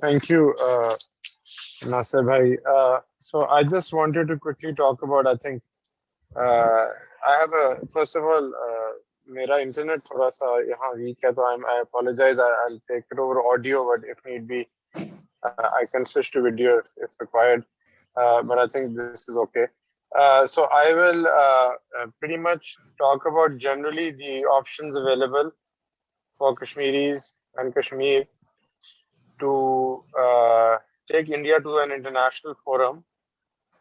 Thank you, Nasir bhai. So I just wanted to quickly talk about, I think, I have a, first of all, मेरा internet थोड़ा सा यहाँ weak है, तो I apologize. I'll take it over audio, but if need be, I can switch to video if required. But I think this is okay. So I will pretty much talk about generally the options available for Kashmiris and Kashmir to take India to an international forum,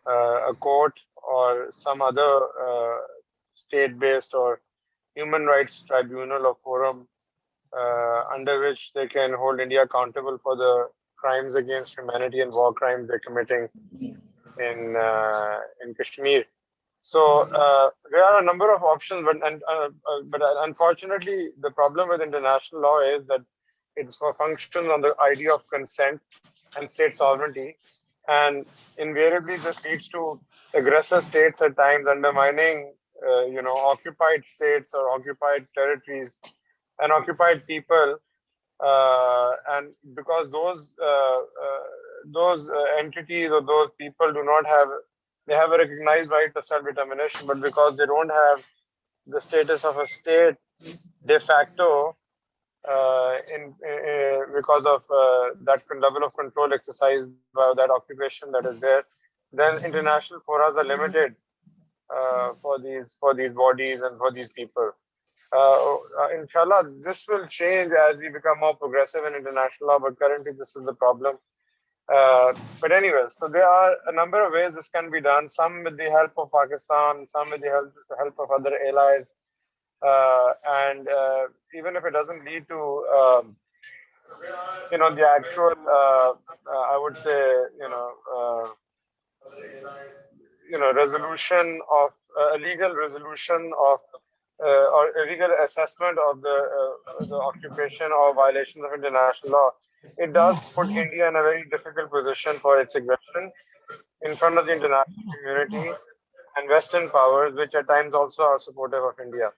a court or some other state-based or human rights tribunal or forum under which they can hold India accountable for the crimes against humanity and war crimes they're committing in Kashmir. So there are a number of options, but unfortunately, the problem with international law is that it functions on the idea of consent and state sovereignty, and invariably this leads to aggressor states at times undermining, occupied states or occupied territories and occupied people, and because those entities or those people do not have, they have a recognized right of self-determination, but because they don't have the status of a state de facto, because of that level of control exercised by that occupation that is there, then international forums are limited for these bodies and for these people. Inshallah, this will change as we become more progressive in international law, but currently this is the problem. But anyways, so there are a number of ways this can be done. Some with the help of Pakistan, some with the help of other allies, and even if it doesn't lead to the actual, I would say, resolution of a legal resolution of or a legal assessment of the occupation or violations of international law, it does put India in a very difficult position for its aggression in front of the international community and Western powers, which at times also are supportive of India.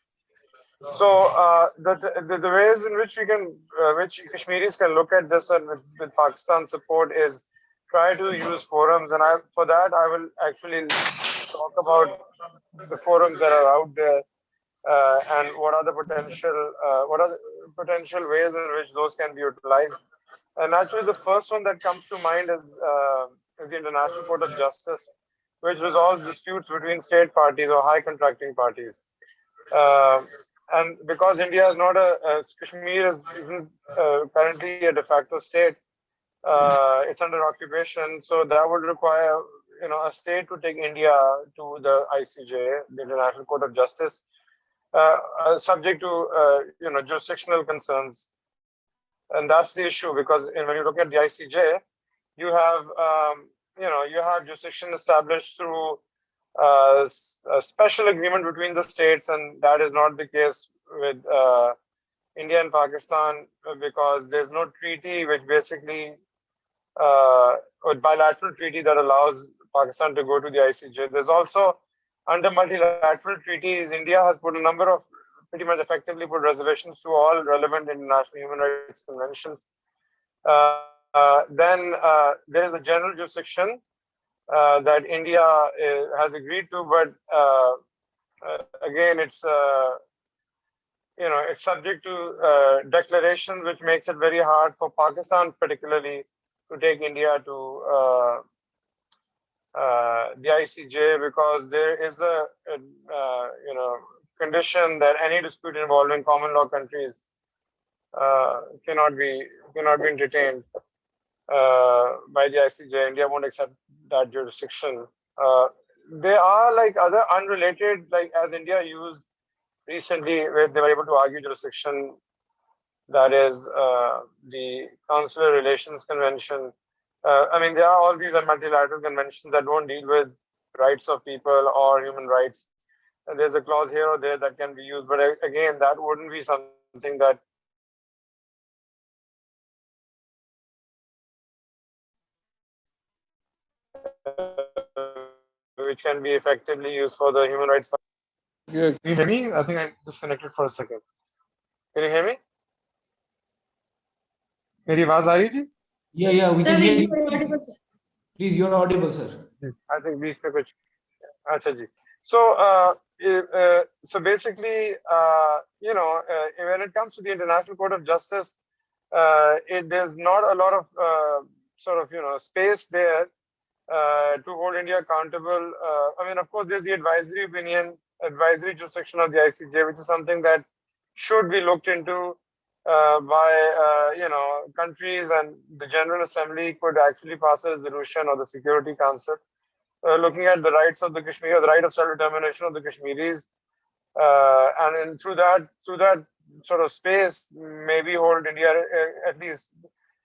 So the ways in which we can, which Kashmiris can look at this and with Pakistan support is try to use forums, and for that I will actually talk about the forums that are out there and what are the potential ways in which those can be utilized. And actually, the first one that comes to mind is the International Court of Justice, which resolves disputes between state parties or high contracting parties. Uh, and because India is not Kashmir isn't currently a de facto state, it's under occupation, so that would require a state to take India to the ICJ, the International Court of Justice, subject to jurisdictional concerns, and that's the issue because when you look at the ICJ, you have you have jurisdiction established through a special agreement between the states, and that is not the case with India and Pakistan because there's no treaty which basically a bilateral treaty that allows Pakistan to go to the ICJ. There's also under multilateral treaties, India has put a number of pretty much effectively put reservations to all relevant international human rights conventions. Then there is a general jurisdiction that India has agreed to, but again, it's subject to declarations, which makes it very hard for Pakistan, particularly, to take India to the ICJ because there is a condition that any dispute involving common law countries cannot be entertained by the ICJ. India won't accept that jurisdiction. There are like other unrelated, like as India used recently, where they were able to argue jurisdiction. That is the Consular Relations Convention. I mean, there are all these multilateral conventions that don't deal with rights of people or human rights. And there's a clause here or there that can be used, but again, that wouldn't be something that which can be effectively used for the human rights. Yeah, can you hear me? I think I disconnected for a second. Can you hear me? मेरी आवाज आ रही थी? Yeah, we Sir, can hear you you. are audible, sir. Please, you're audible, sir. I think बीच में कुछ अच्छा जी. So so basically when it comes to the International Court of Justice, there's not a lot of sort of space there to hold India accountable. I mean, of course, there's the advisory jurisdiction of the ICJ, which is something that should be looked into by countries, and the General Assembly could actually pass a resolution, or the Security Council, looking at the rights of the Kashmir, the right of self-determination of the Kashmiris, and through that sort of space, maybe hold India at least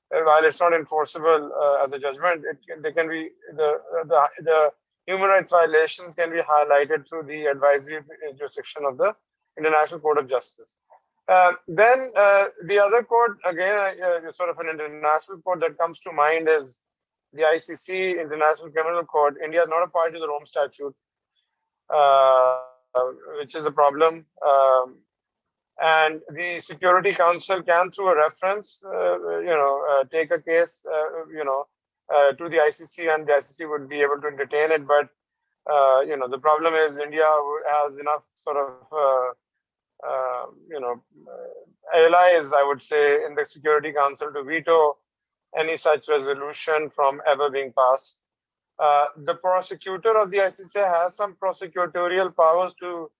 while it's not enforceable as a judgment, they can be the human rights violations can be highlighted through the advisory jurisdiction of the International Court of Justice. Then the other court, again, sort of an international court that comes to mind is the ICC, International Criminal Court. India is not a party to the Rome Statute, which is a problem. And the Security Council can, through a reference, take a case, to the ICC, and the ICC would be able to entertain it. But the problem is India has enough sort of allies, I would say, in the Security Council to veto any such resolution from ever being passed. The prosecutor of the ICC has some prosecutorial powers to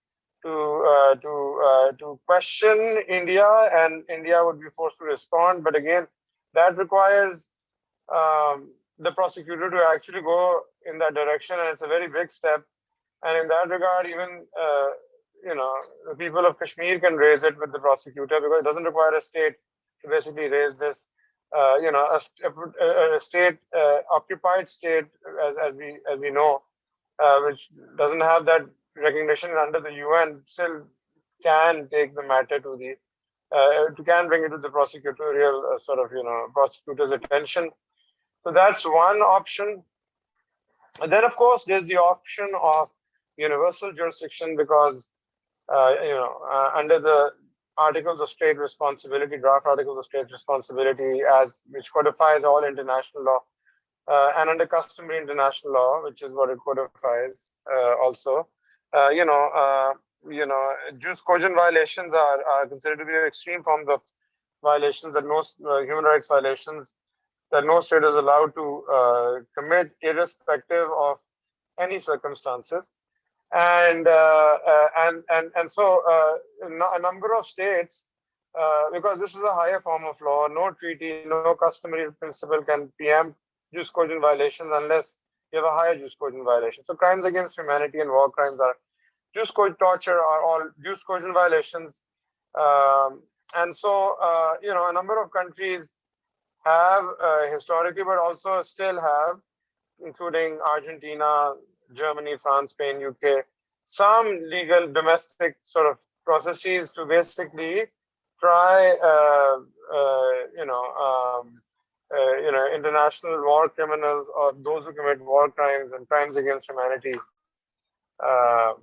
question India, and India would be forced to respond. But again, that requires the prosecutor to actually go in that direction, and it's a very big step. And in that regard, even the people of Kashmir can raise it with the prosecutor, because it doesn't require a state to basically raise this. A state, occupied state, as we know, which doesn't have that recognition under the UN, still can take the matter to the can bring it to the prosecutorial prosecutor's attention. So that's one option. And then, of course, there's the option of universal jurisdiction, because under the Articles of State Responsibility, draft Articles of State Responsibility, which codifies all international law, and under customary international law, which is what it codifies also. Jus cogent violations are considered to be extreme forms of violations, that no human rights violations, that no state is allowed to commit, irrespective of any circumstances. And so a number of states, because this is a higher form of law, no treaty, no customary principle can preempt jus cogent violations unless you have a higher jus cogent violation. So crimes against humanity and war crimes are jus cogent, torture are all jus cogent violations. And so a number of countries have historically, but also still have, including Argentina, Germany, France, Spain, UK, some legal domestic sort of processes to basically try, international war criminals, or those who commit war crimes and crimes against humanity, uh,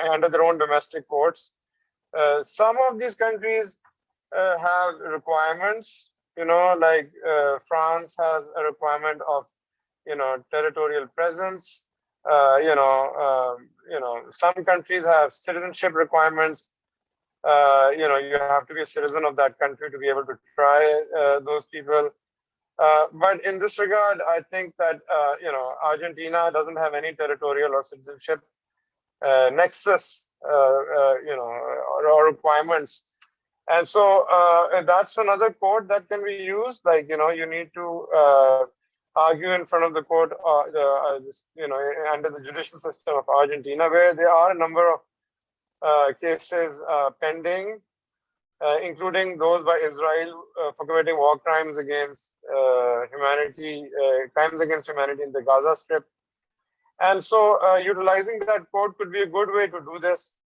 under their own domestic courts. Some of these countries have requirements, like France has a requirement of, territorial presence. Some countries have citizenship requirements. You have to be a citizen of that country to be able to try those people. But in this regard, I think that Argentina doesn't have any territorial or citizenship nexus, or requirements. And so that's another court that can be used. Like, you need to argue in front of the court, under the judicial system of Argentina, where there are a number of cases pending, including those by Israel for committing war crimes against humanity, crimes against humanity in the Gaza Strip. And so utilizing that court could be a good way to do this.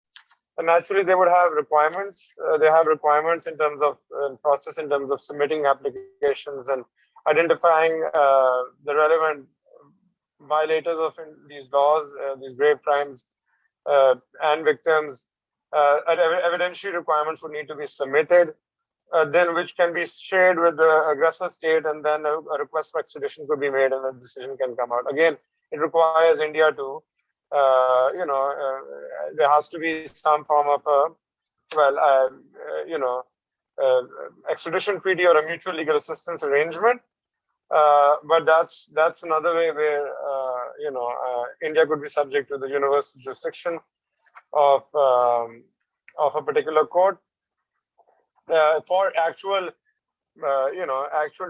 And naturally, they would have requirements. They have requirements in terms of process, in terms of submitting applications and identifying the relevant violators of these laws, these grave crimes, and victims. Evidentiary requirements would need to be submitted. then which can be shared with the aggressor state, and then a request for extradition could be made, and a decision can come out. Again, it requires India to, there has to be some form of a, well, uh, extradition treaty or a mutual legal assistance arrangement. But that's another way where India could be subject to the universal jurisdiction of a particular court for actual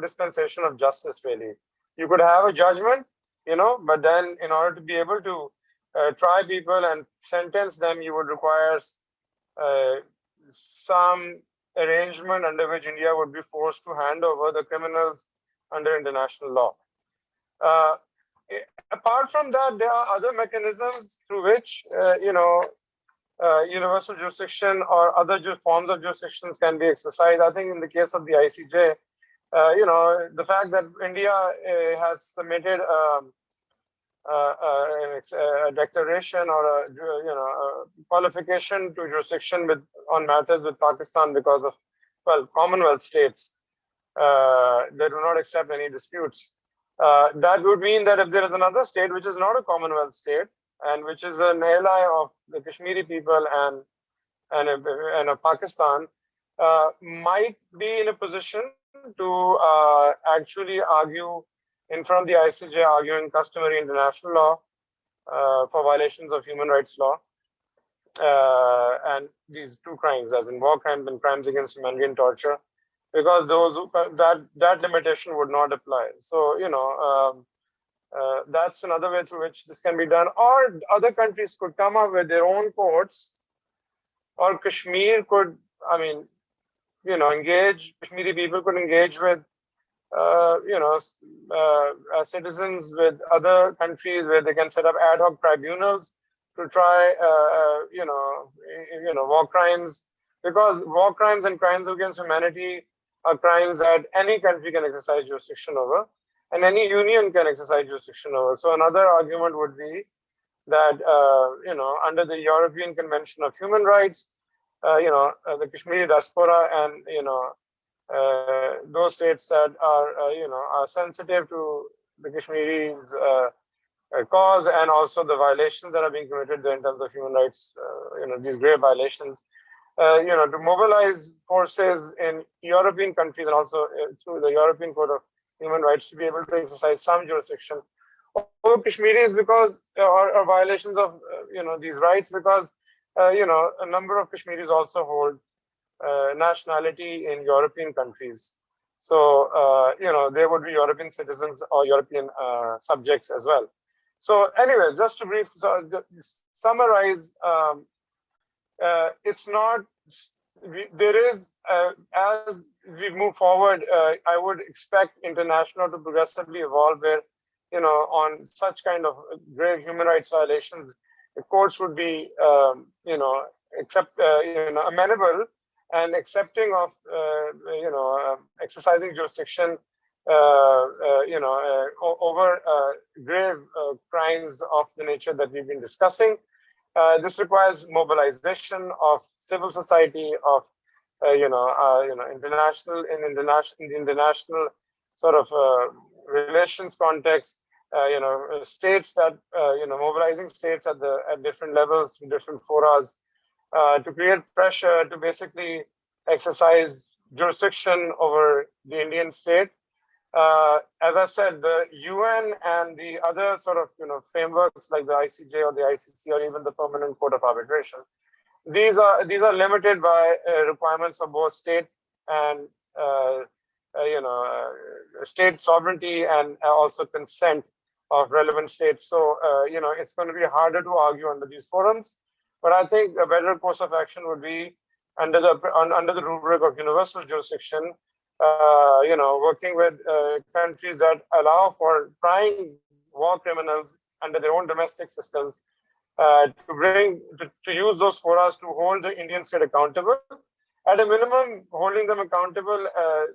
dispensation of justice. Really, you could have a judgment, but then in order to be able to try people and sentence them, you would require uh, some arrangement under which India would be forced to hand over the criminals under international law. Uh, Apart from that, there are other mechanisms through which, universal jurisdiction or other forms of jurisdictions can be exercised. I think in the case of the ICJ, the fact that India has submitted a declaration or a qualification to jurisdiction on matters with Pakistan because of, well, Commonwealth states they do not accept any disputes. That would mean that if there is another state which is not a Commonwealth state and which is an ally of the Kashmiri people and a Pakistan, might be in a position to actually argue in front of the ICJ, arguing customary international law for violations of human rights law, and these two crimes, as in war crimes and crimes against humanity and torture, because that limitation would not apply. So that's another way through which this can be done. Or other countries could come up with their own courts, or Kashmir could, Kashmiri people could engage with, citizens with other countries where they can set up ad hoc tribunals to try, war crimes, because war crimes and crimes against humanity are crimes that any country can exercise jurisdiction over, and any union can exercise jurisdiction over. So another argument would be that, under the European Convention of Human Rights, the Kashmiri diaspora and, those states that are sensitive to the Kashmiris' cause, and also the violations that are being committed there in terms of human rights, these grave violations, to mobilize forces in European countries and also through the European Court of Human Rights to be able to exercise some jurisdiction over Kashmiris, because or violations of these rights, because a number of Kashmiris also hold nationality in European countries. So they would be European citizens or European subjects as well. So anyway, just to summarize, it's not. There is, as we move forward, I would expect international to progressively evolve where, on such kind of grave human rights violations, the courts would be, amenable and accepting of, exercising jurisdiction, over grave crimes of the nature that we've been discussing. This requires mobilization of civil society, of international sort of relations context. States that mobilizing states at different levels, different forums, to create pressure to basically exercise jurisdiction over the Indian state. As I said, the UN and the other sort of frameworks like the ICJ or the ICC or even the Permanent Court of Arbitration, these are limited by requirements of both state and state sovereignty and also consent of relevant states. So it's going to be harder to argue under these forums. But I think a better course of action would be under the rubric of universal jurisdiction. Working with countries that allow for trying war criminals under their own domestic systems, to use those forums to hold the Indian state accountable. At a minimum, holding them accountable,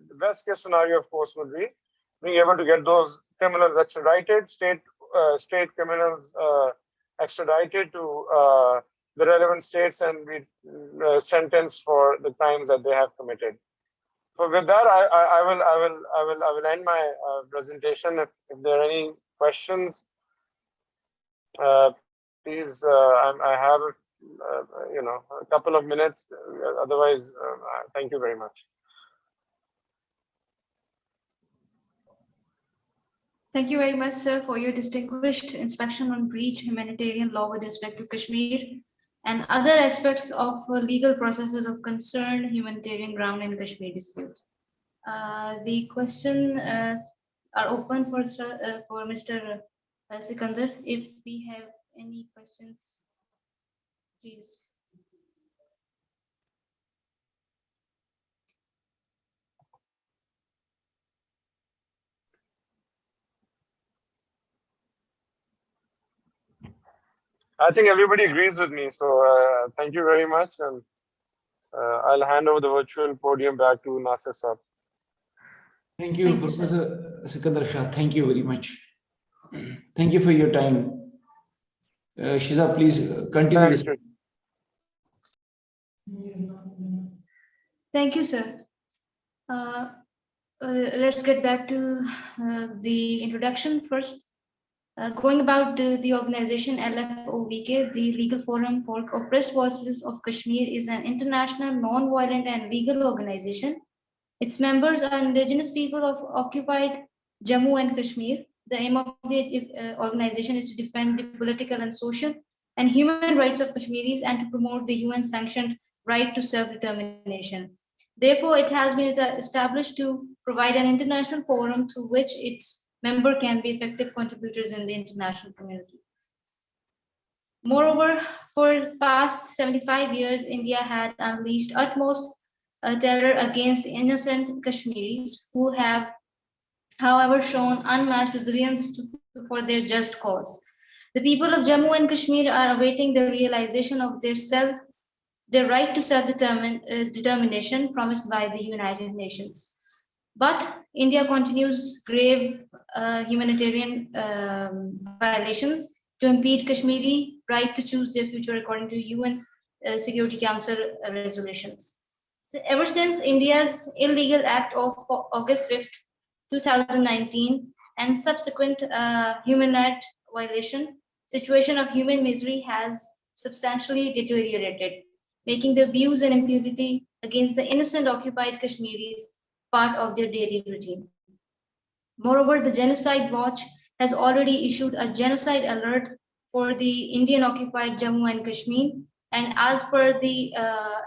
the best case scenario, of course, would be being able to get those criminals extradited, state criminals extradited to the relevant states and be sentenced for the crimes that they have committed. So with that, I will end my presentation. If there are any questions, please. I have a couple of minutes. Otherwise, thank you very much. Thank you very much, sir, for your distinguished inspection on breach humanitarian law with respect to Kashmir and other aspects of legal processes of concerned humanitarian ground in Kashmir dispute. The question are open for Mr. Sikandar. If we have any questions, please. I think everybody agrees with me. So thank you very much, and I'll hand over the virtual podium back to Nasir Saab. Thank you, Thank you, Professor Sikandar Shah. Thank you very much. Thank you for your time. Shiza, please continue this. Thank you, sir. Let's get back to the introduction first. Going about the organization LFOVK, the Legal Forum for Oppressed Voices of Kashmir, is an international, non-violent and legal organization. Its members are indigenous people of occupied Jammu and Kashmir. The aim of the organization is to defend the political and social and human rights of Kashmiris and to promote the UN-sanctioned right to self-determination. Therefore, it has been established to provide an international forum through which its member can be effective contributors in the international community. Moreover, for the past 75 years, India had unleashed utmost terror against innocent Kashmiris who have, however, shown unmatched resilience for their just cause. The people of Jammu and Kashmir are awaiting the realization of their right to self-determination promised by the United Nations. But India continues grave humanitarian violations to impede Kashmiri right to choose their future according to UN's Security Council resolutions. So ever since India's illegal act of August 5th, 2019 and subsequent human rights violation, situation of human misery has substantially deteriorated, making the abuse and impunity against the innocent occupied Kashmiris part of their daily routine. Moreover, the Genocide Watch has already issued a genocide alert for the Indian occupied Jammu and Kashmir. And as per the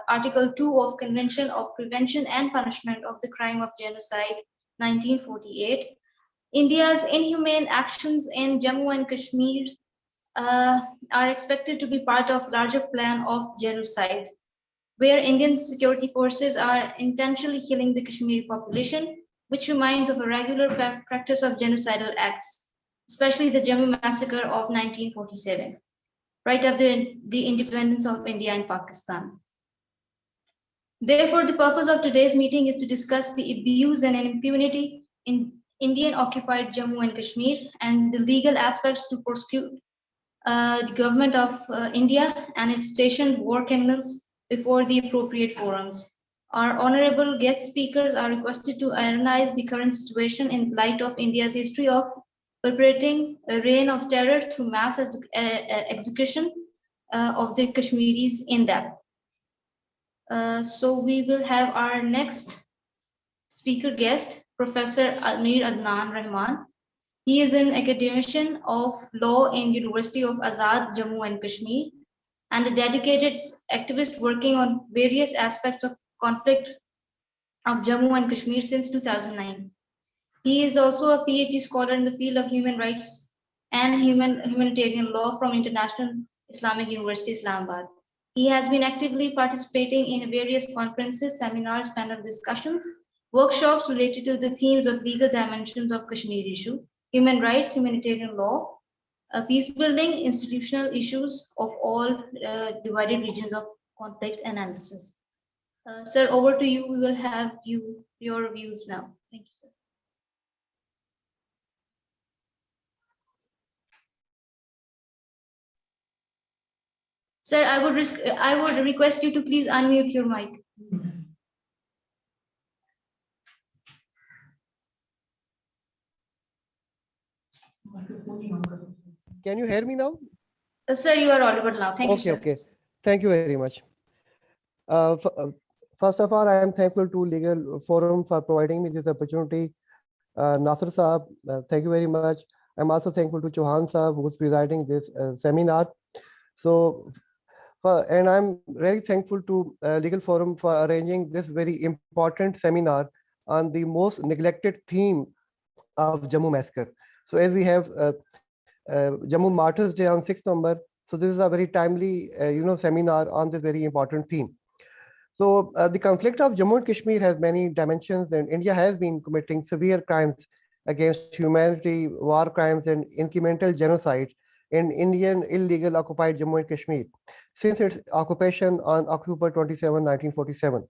Article 2 of Convention of Prevention and Punishment of the Crime of Genocide 1948, India's inhumane actions in Jammu and Kashmir are expected to be part of larger plan of genocide, where Indian security forces are intentionally killing the Kashmiri population, which reminds of a regular practice of genocidal acts, especially the Jammu massacre of 1947, right after the independence of India and Pakistan. Therefore, the purpose of today's meeting is to discuss the abuse and impunity in Indian occupied Jammu and Kashmir and the legal aspects to prosecute the government of India and its stationed war criminals before the appropriate forums. Our honorable guest speakers are requested to analyze the current situation in light of India's history of perpetrating a reign of terror through mass execution of the Kashmiris in depth. So we will have our next speaker guest, Professor Amir Adnan Rahman. He is an academician of law in University of Azad, Jammu and Kashmir, and a dedicated activist working on various aspects of conflict of Jammu and Kashmir since 2009. He is also a PhD scholar in the field of human rights and humanitarian law from International Islamic University, Islamabad. He has been actively participating in various conferences, seminars, panel discussions, workshops related to the themes of legal dimensions of Kashmir issue, human rights, humanitarian law, peace building, institutional issues of all divided regions of conflict analysis. Sir, over to you. We will have your views now. Thank you, sir. Sir, I would request you to please unmute your mic. Can you hear me now? Sir, you are audible now. Thank you, Okay, sir. okay. Thank you very much. First of all, I am thankful to Legal Forum for providing me this opportunity. Nasir Saab, thank you very much. I'm also thankful to Chauhan Saab, who's presiding this seminar. So, and I'm really thankful to Legal Forum for arranging this very important seminar on the most neglected theme of Jammu massacre. So as we have Jammu Martyrs Day on 6th November, so this is a very timely, seminar on this very important theme. So the conflict of Jammu and Kashmir has many dimensions, and India has been committing severe crimes against humanity, war crimes, and incremental genocide in Indian illegal occupied Jammu and Kashmir since its occupation on October 27, 1947.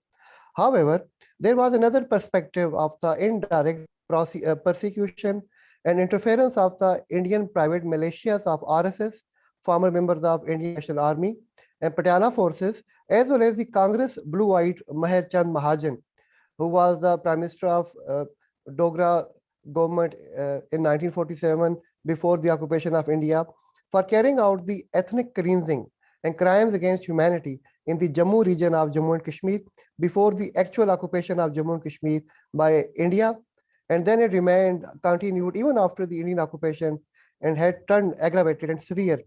However, there was another perspective of the indirect persecution and interference of the Indian private militias of RSS, former members of Indian National Army, and Patiala forces, as well as the Congress blue-eyed Maher Chand Mahajan, who was the Prime Minister of Dogra government in 1947 before the occupation of India, for carrying out the ethnic cleansing and crimes against humanity in the Jammu region of Jammu and Kashmir before the actual occupation of Jammu and Kashmir by India. And then it remained continued even after the Indian occupation and had turned aggravated and severe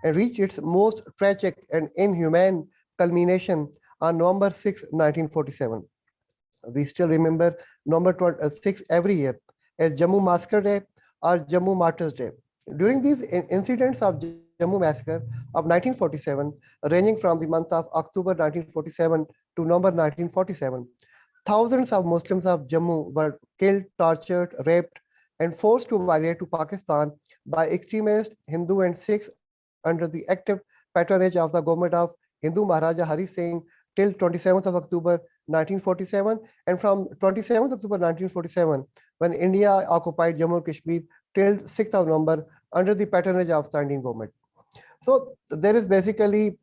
and reached its most tragic and inhumane culmination on November 6, 1947. We still remember November 6 every year as Jammu Massacre Day or Jammu Martyrs Day. During these incidents of Jammu Massacre of 1947, ranging from the month of October 1947 to November 1947, thousands of Muslims of Jammu were killed, tortured, raped, and forced to migrate to Pakistan by extremist Hindu and Sikhs under the active patronage of the government of Hindu Maharaja Hari Singh till 27th of October 1947, and from 27th October 1947, when India occupied Jammu and Kashmir, till 6th of November under the patronage of the Indian government. So there is basically,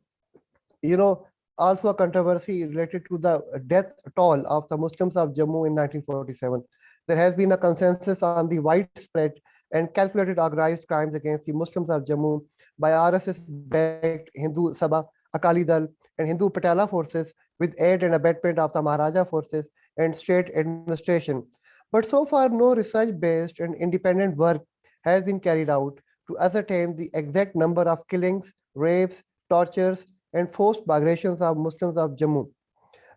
also a controversy related to the death toll of the Muslims of Jammu in 1947. There has been a consensus on the widespread and calculated organized crimes against the Muslims of Jammu by RSS-backed Hindu Sabha, Akali Dal, and Hindu Patala forces with aid and abetment of the Maharaja forces and state administration. But so far, no research-based and independent work has been carried out to ascertain the exact number of killings, rapes, tortures, and forced migrations of Muslims of Jammu.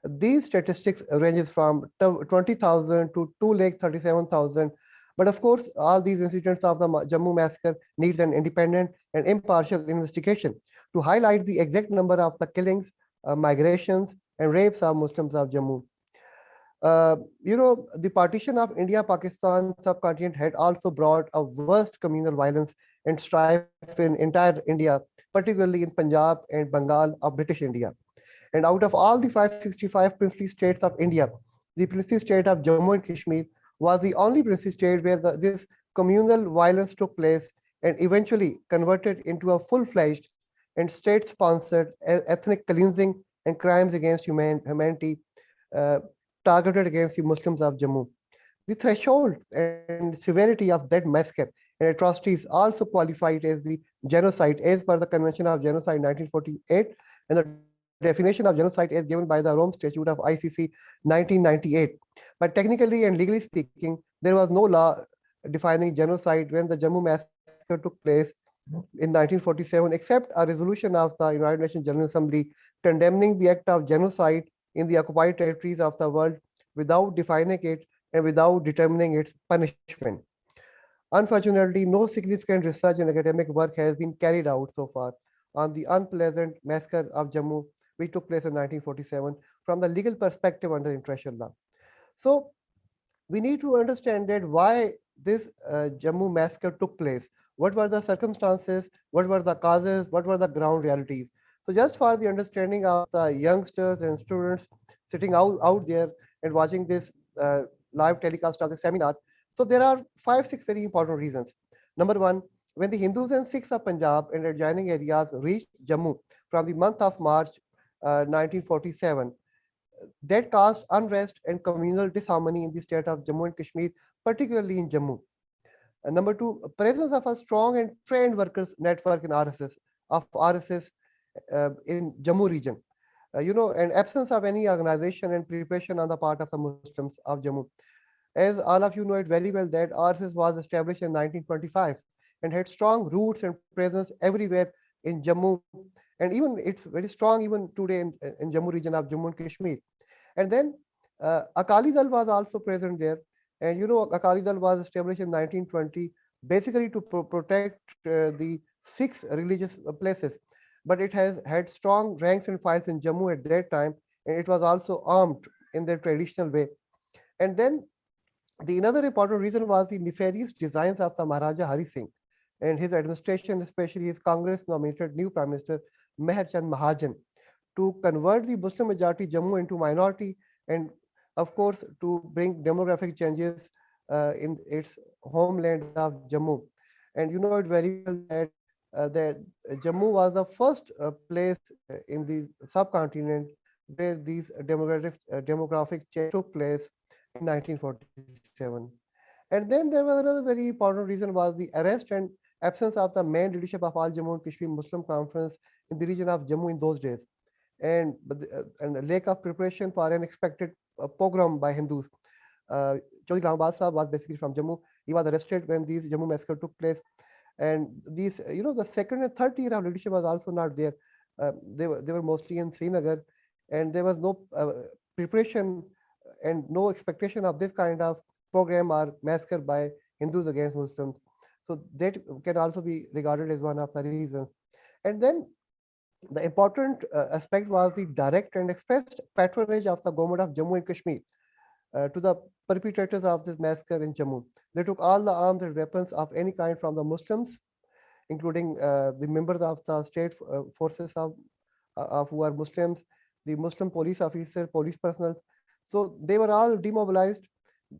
These statistics ranges from 20,000 to 237,000. But of course, all these incidents of the Jammu massacre needs an independent and impartial investigation to highlight the exact number of the killings, migrations, and rapes of Muslims of Jammu. The partition of India-Pakistan subcontinent had also brought a worst communal violence and strife in entire India, particularly in Punjab and Bengal of British India. And out of all the 565 princely states of India, the princely state of Jammu and Kashmir was the only princely state where this communal violence took place and eventually converted into a full-fledged and state-sponsored ethnic cleansing and crimes against humanity targeted against the Muslims of Jammu. The threshold and severity of that massacre and atrocities also qualified as the genocide as per the Convention of Genocide 1948 and the definition of genocide as given by the Rome Statute of ICC 1998. But technically and legally speaking, there was no law defining genocide when the Jammu massacre took place in 1947, except a resolution of the United Nations General Assembly condemning the act of genocide in the occupied territories of the world without defining it and without determining its punishment. Unfortunately, no significant research and academic work has been carried out so far on the unpleasant massacre of Jammu, which took place in 1947 from the legal perspective under international law. So we need to understand that why this Jammu massacre took place. What were the circumstances? What were the causes? What were the ground realities? So just for the understanding of the youngsters and students sitting out there and watching this live telecast of the seminar, so there are 5-6 very important reasons. Number one, when the Hindus and Sikhs of Punjab and adjoining areas reached Jammu from the month of March 1947, that caused unrest and communal disharmony in the state of Jammu and Kashmir, particularly in Jammu. Number two, presence of a strong and trained workers network in RSS in Jammu region. And absence of any organization and preparation on the part of the Muslims of Jammu. As all of you know it very well that RSS was established in 1925 and had strong roots and presence everywhere in Jammu, and even it's very strong even today in Jammu region of Jammu and Kashmir. And then Akali Dal was also present there. And Akali Dal was established in 1920 basically to protect the six religious places. But it has had strong ranks and files in Jammu at that time, and it was also armed in their traditional way. And then the another important reason was the nefarious designs of the Maharaja Hari Singh and his administration, especially his Congress nominated new Prime Minister Meher Chand Mahajan, to convert the Muslim majority Jammu into minority, and of course to bring demographic changes in its homeland of Jammu. And you know it very well that Jammu was the first place in the subcontinent where these demographic change took place in 1947. And then there was another very important reason was the arrest and absence of the main leadership of All Jammu and Kashmir Muslim Conference in the region of Jammu in those days, and a lack of preparation for an expected pogrom by Hindus. Chaudhry Rambad Sahab was basically from Jammu. He was arrested when these Jammu massacre took place, and these, the second and third tier of leadership was also not there. They were mostly in Srinagar, and there was no preparation and no expectation of this kind of program or massacre by Hindus against Muslims. So that can also be regarded as one of the reasons. And then the important aspect was the direct and expressed patronage of the government of Jammu and Kashmir to the perpetrators of this massacre in Jammu. They took all the arms and weapons of any kind from the Muslims, including the members of the state forces of who are Muslims, the Muslim police officers, police personnel. So they were all demobilized.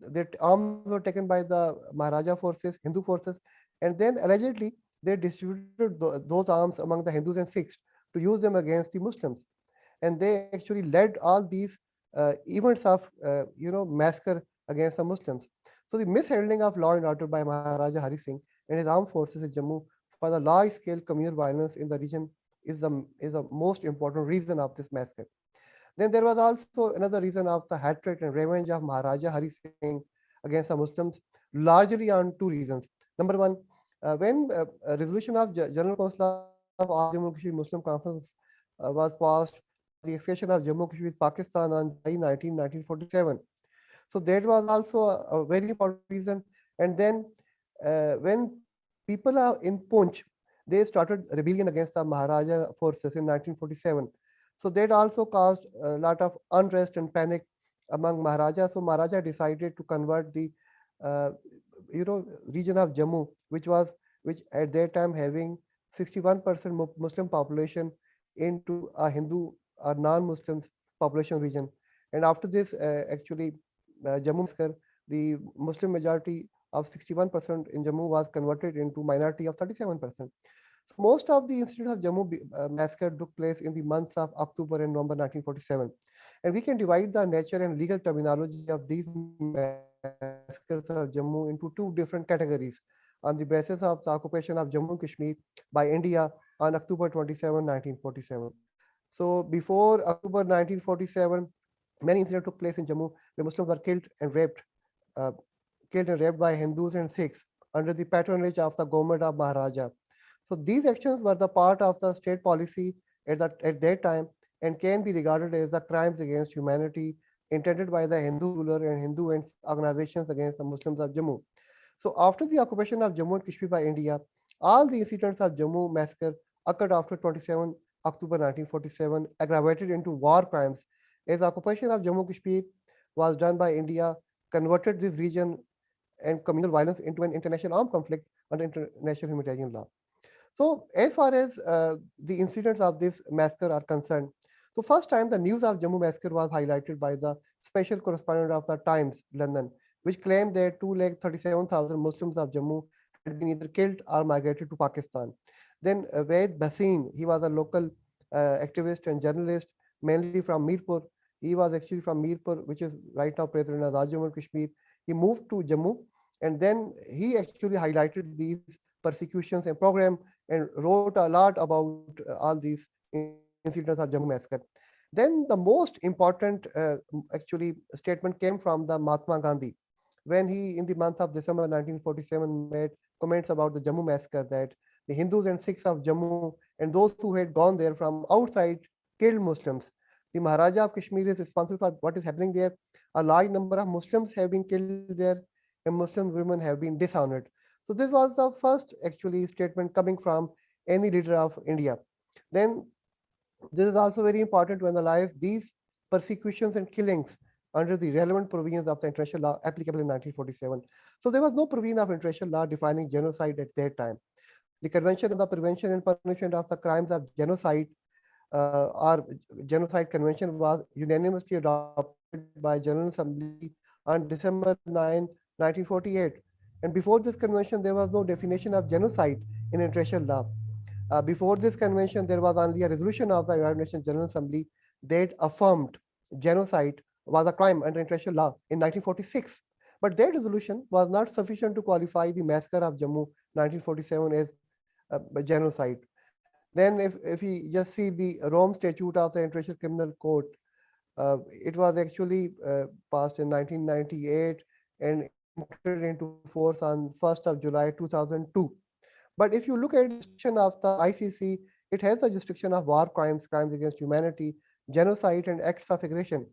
That arms were taken by the Maharaja forces, Hindu forces, and then allegedly they distributed those arms among the Hindus and Sikhs to use them against the Muslims. And they actually led all these events of massacre against the Muslims. So the mishandling of law and order by Maharaja Hari Singh and his armed forces in Jammu for the large-scale communal violence in the region is the most important reason of this massacre. Then there was also another reason of the hatred and revenge of Maharaja Hari Singh against the Muslims, largely on two reasons. Number one, when a resolution of General Council of All Jammu Kashmir Muslim Conference was passed, the accession of Jammu Kashmir Pakistan on July 19, 1947. So that was also a very important reason. And then when people are in Punch, they started rebellion against the Maharaja forces in 1947. So that also caused a lot of unrest and panic among Maharajas. So Maharaja decided to convert the uh, region of Jammu, which at that time having 61% Muslim population, into a Hindu or non-Muslims population region. And after this, actually, Jammu massacre, the Muslim majority of 61% in Jammu was converted into minority of 37%. So most of the incidents of Jammu massacre took place in the months of October and November 1947. And we can divide the nature and legal terminology of these massacres of Jammu into two different categories on the basis of the occupation of Jammu and Kashmir by India on October 27, 1947. So before October 1947, many incidents took place in Jammu. The Muslims were uh, killed and raped by Hindus and Sikhs under the patronage of the government of Maharaja. So these actions were the part of the state policy at that time and can be regarded as the crimes against humanity intended by the Hindu ruler and Hindu and organizations against the Muslims of Jammu. So after the occupation of Jammu and Kashmir by India, all the incidents of Jammu massacre occurred after 27 October 1947, aggravated into war crimes, as the occupation of Jammu and Kashmir was done by India, converted this region and communal violence into an international armed conflict under international humanitarian law. So as far as the incidents of this massacre are concerned, so first time the news of Jammu massacre was highlighted by the special correspondent of the Times, London, which claimed that 237,000 Muslims of Jammu had been either killed or migrated to Pakistan. Then Vaid Bhasin, he was a local activist and journalist, mainly from Mirpur. He was actually from Mirpur, which is right now present in Azad Jammu and Kashmir. He moved to Jammu And then he actually highlighted these persecutions and program and wrote a lot about all these incidents of Jammu massacre. Then the most important actually statement came from the Mahatma Gandhi when he, in the month of December 1947, made comments about the Jammu massacre that the Hindus and Sikhs of Jammu and those who had gone there from outside killed Muslims. The Maharaja of Kashmir is responsible for what is happening there. A large number of Muslims have been killed there, and Muslim women have been dishonored. So this was the first actually statement coming from any leader of India. Then this is also very important to analyze these persecutions and killings under the relevant provisions of the international law applicable in 1947. So there was no provision of international law defining genocide at that time. The Convention on the Prevention and Punishment of the Crimes of Genocide or Genocide Convention was unanimously adopted by General Assembly on December 9, 1948. And before this convention, there was no definition of genocide in international law. Before this convention, there was only a resolution of the United Nations General Assembly that affirmed genocide was a crime under international law in 1946. But that resolution was not sufficient to qualify the massacre of Jammu 1947 as genocide. Then, if we just see the Rome Statute of the International Criminal Court, it was actually passed in 1998 and entered into force on 1st of July 2002. But if you look at the jurisdiction of the ICC, it has the jurisdiction of war crimes, crimes against humanity, genocide, and acts of aggression.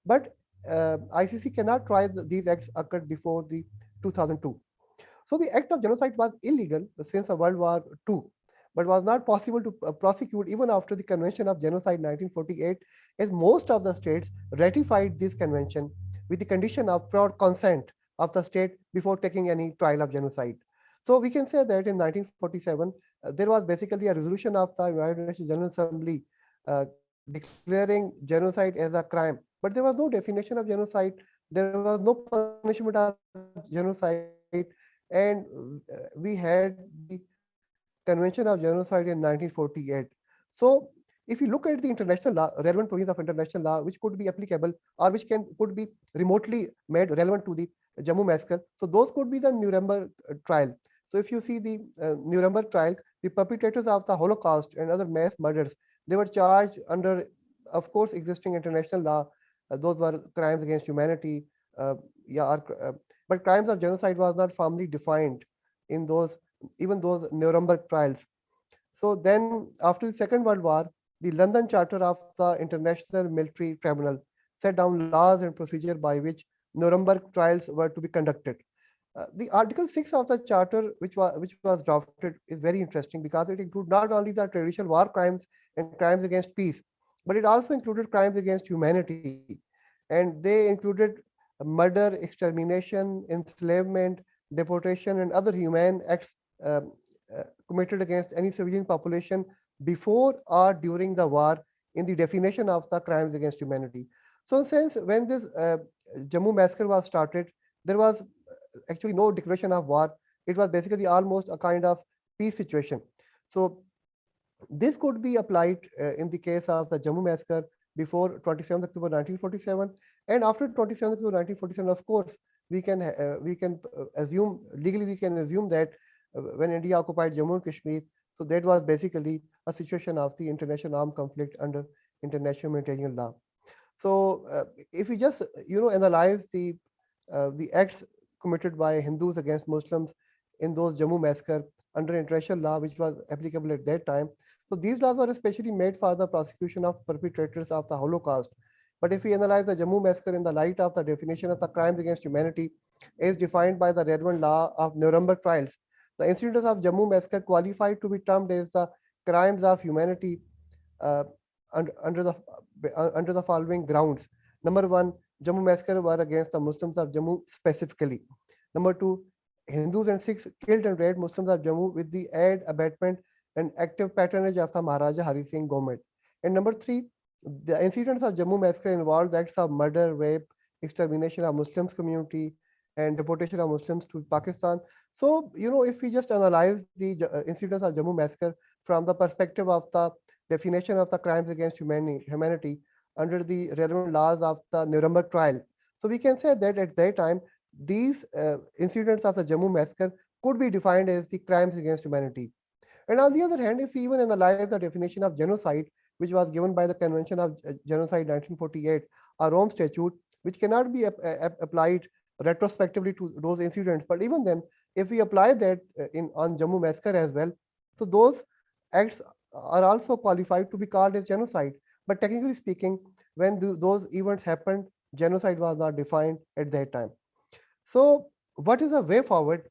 But ICC cannot try these acts occurred before the 2002. So the act of genocide was illegal since World War II, but was not possible to prosecute even after the Convention of Genocide 1948, as most of the states ratified this convention with the condition of prior consent of the state before taking any trial of genocide. So we can say that in 1947, there was basically a resolution of the United Nations General Assembly declaring genocide as a crime, but there was no definition of genocide. There was no punishment of genocide, and we had the Convention of Genocide in 1948. So if you look at the international law, relevant provisions of international law, which could be applicable or which could be remotely made relevant to the Jammu massacre, so those could be the Nuremberg trial. So if you see the Nuremberg trial, the perpetrators of the Holocaust and other mass murders, they were charged under, of course, existing international law. Those were crimes against humanity. But crimes of genocide was not firmly defined in those, even those Nuremberg trials. So then, after the Second World War, the London Charter of the International Military Tribunal set down laws and procedure by which Nuremberg trials were to be conducted. The Article 6 of the Charter, which was drafted, is very interesting because it includes not only the traditional war crimes and crimes against peace, but it also included crimes against humanity, and they included murder, extermination, enslavement, deportation, and other human acts committed against any civilian population before or during the war in the definition of the crimes against humanity. So since when this Jammu massacre was started, there was actually no declaration of war. It was basically almost a kind of peace situation. So this could be applied in the case of the Jammu massacre before 27th October 1947, and after 27th October 1947, of course, we can assume legally we can assume that when India occupied Jammu and Kashmir, so that was basically a situation of the international armed conflict under international humanitarian law. So if we just analyze the acts committed by Hindus against Muslims in those Jammu massacre under international law, which was applicable at that time. So these laws were especially made for the prosecution of perpetrators of the Holocaust. But if we analyze the Jammu massacre in the light of the definition of the crimes against humanity as defined by the relevant law of Nuremberg trials, the incidents of Jammu massacre qualified to be termed as the crimes of humanity uh, under the following grounds. Number one, Jammu massacre were against the Muslims of Jammu specifically. Number two, Hindus and Sikhs killed and raped Muslims of Jammu with the aid, abetment, and active patronage of the Maharaja Hari Singh government. And number three, the incidents of Jammu massacre involved acts of murder, rape, extermination of Muslims community, and deportation of Muslims to Pakistan. So, if we just analyze the incidents of Jammu massacre from the perspective of the definition of the crimes against humanity under the relevant laws of the Nuremberg trial, so we can say that at that time, these incidents of the Jammu massacre could be defined as the crimes against humanity. And on the other hand, if we even analyze the definition of genocide, which was given by the Convention of Genocide 1948, a Rome Statute, which cannot be applied retrospectively to those incidents, but even then, if we apply that on Jammu massacre as well, so those acts are also qualified to be called as genocide. But technically speaking, when those events happened, genocide was not defined at that time. So, what is the way forward?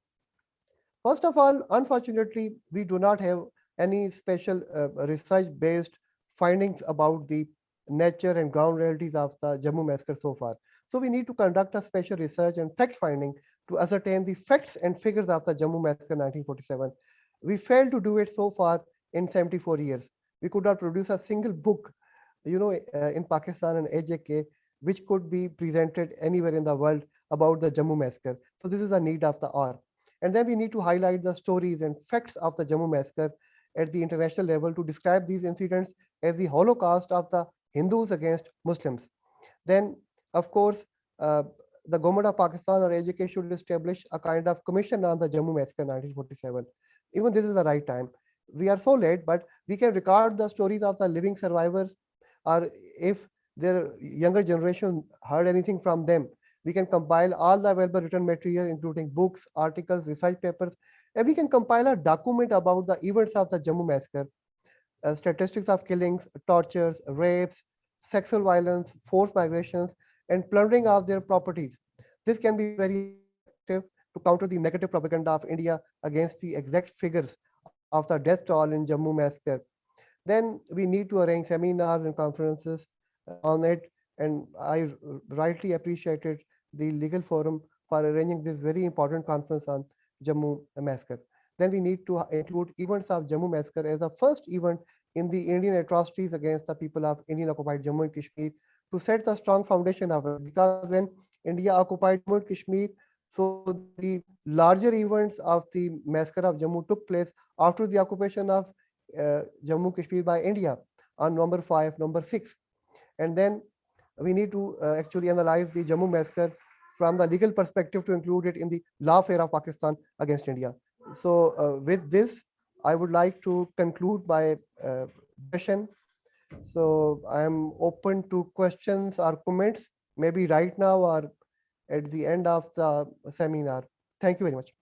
First of all, unfortunately, we do not have any special research-based findings about the nature and ground realities of the Jammu massacre so far. So we need to conduct a special research and fact finding to ascertain the facts and figures of the Jammu massacre 1947. We failed to do it so far in 74 years. We could not produce a single book, in Pakistan and AJK, which could be presented anywhere in the world about the Jammu massacre. So this is a need of the hour. And then we need to highlight the stories and facts of the Jammu massacre at the international level to describe these incidents as the Holocaust of the Hindus against Muslims. Then, of course, the government of Pakistan or AJK should establish a kind of commission on the Jammu massacre 1947. Even this is the right time. We are so late, but we can record the stories of the living survivors, or if their younger generation heard anything from them, we can compile all the available written material, including books, articles, research papers, and we can compile a document about the events of the Jammu massacre, statistics of killings, tortures, rapes, sexual violence, forced migrations, and plundering of their properties. This can be very effective to counter the negative propaganda of India against the exact figures of the death toll in Jammu massacre. Then we need to arrange seminars and conferences on it, and I rightly appreciated the legal forum for arranging this very important conference on Jammu massacre. Then we need to include events of Jammu massacre as a first event in the Indian atrocities against the people of Indian occupied Jammu and Kashmir to set the strong foundation of it. Because when India occupied Jammu and Kashmir, so the larger events of the massacre of Jammu took place after the occupation of Jammu Kashmir by India on November 5, November 6. And then we need to actually analyze the Jammu massacre from the legal perspective to include it in the lawfare of Pakistan against India. So with this, I would like to conclude my session. So I am open to questions or comments, maybe right now or at the end of the seminar. Thank you very much.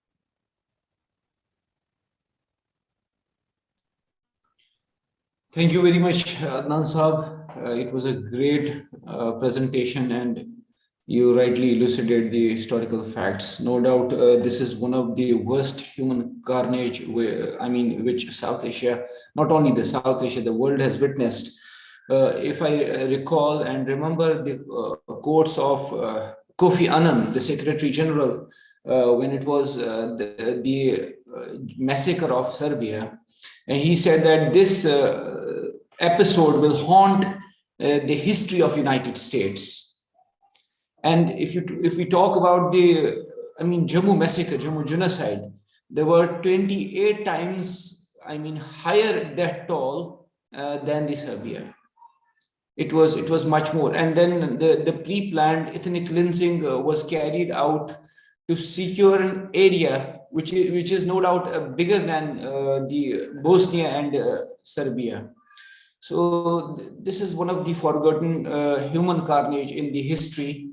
Thank you very much, Adnan Saab. It was a great presentation, and you rightly elucidated the historical facts. No doubt, this is one of the worst human carnage, which South Asia, not only the South Asia, the world has witnessed. If I recall and remember the quotes of Kofi Annan, the Secretary General, when it was the massacre of Serbia, and he said that this episode will haunt the history of United States. And if we talk about the Jammu massacre, Jammu genocide, there were 28 times higher death toll than the Serbia. It was much more. And then the pre-planned ethnic cleansing was carried out to secure an area which is no doubt bigger than the Bosnia and Serbia. So this is one of the forgotten human carnage in the history,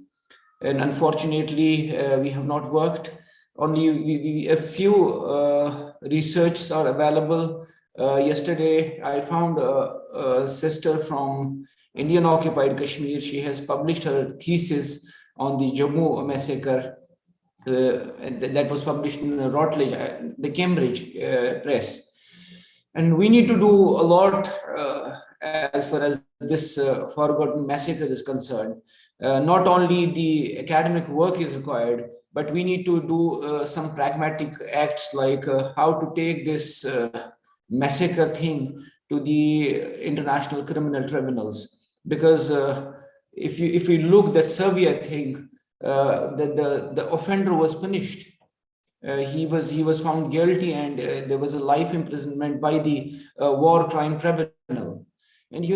and unfortunately we have not worked. Only a few researches are available. Yesterday I found a sister from Indian occupied Kashmir. She has published her thesis on the Jammu massacre. And that was published in the Routledge, the Cambridge press. And we need to do a lot as far as this forgotten massacre is concerned. Not only the academic work is required, but we need to do some pragmatic acts like how to take this massacre thing to the international criminal tribunals. Because if we look that Serbia thing, the offender was punished. He was found guilty, and there was a life imprisonment by the war crime tribunal. And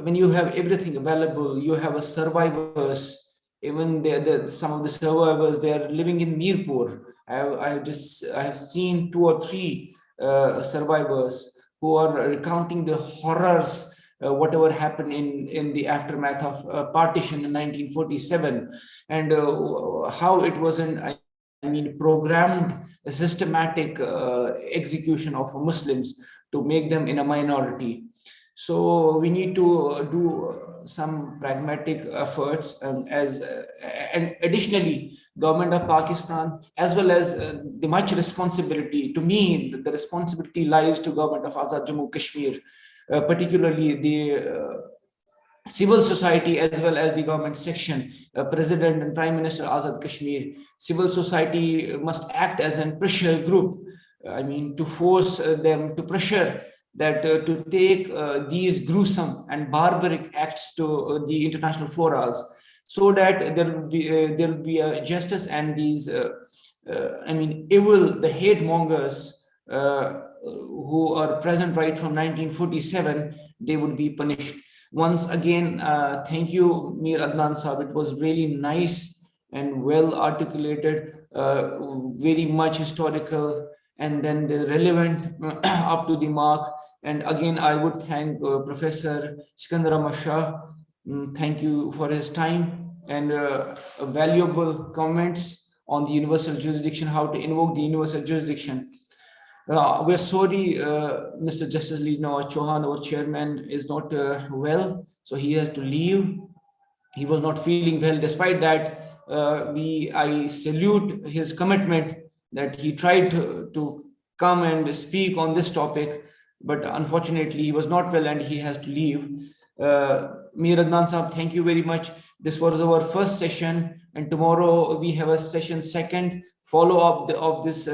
when you have everything available, you have a survivors Even some of the survivors, they are living in Mirpur. I have seen 2 or 3 survivors who are recounting the horrors, whatever happened in the aftermath of partition in 1947, and how it was programmed a systematic execution of Muslims to make them in a minority. So we need to do some pragmatic efforts, and additionally, government of Pakistan, as well as the much responsibility. To me, the responsibility lies to government of Azad Jammu Kashmir, particularly the civil society as well as the government section, President and Prime Minister Azad Kashmir. Civil society must act as a pressure group, to force them to pressure that to take these gruesome and barbaric acts to the international forums, so that there will be a justice, and these evil, the hate mongers who are present right from 1947, they would be punished. Once again, thank you, Mir Adnan Saab. It was really nice and well articulated, very much historical, and then the relevant up to the mark. And again, I would thank Professor Sikandar Ahmad Shah. Thank you for his time and valuable comments on the universal jurisdiction, how to invoke the universal jurisdiction. We're sorry, Mr. Justice Lee Nawaz Chauhan, our chairman, is not well, so he has to leave. He was not feeling well. Despite that, I salute his commitment that he tried to come and speak on this topic, but unfortunately he was not well and he has to leave. Mir Adnan Saab, thank you very much. This was our first session, and tomorrow we have a session second, follow-up of this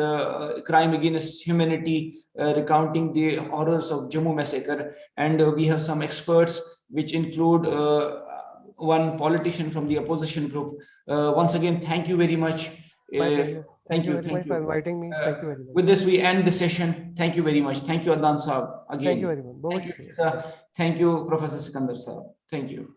crime against humanity, recounting the horrors of Jammu massacre. And we have some experts, which include one politician from the opposition group. Once again, thank you very much. Thank you very much for inviting me. Thank you very much. With this, we end the session. Thank you very much. Thank you, Adnan Saab. Again. Thank you very much. Thank you, Professor Sikandar Saab. Thank you.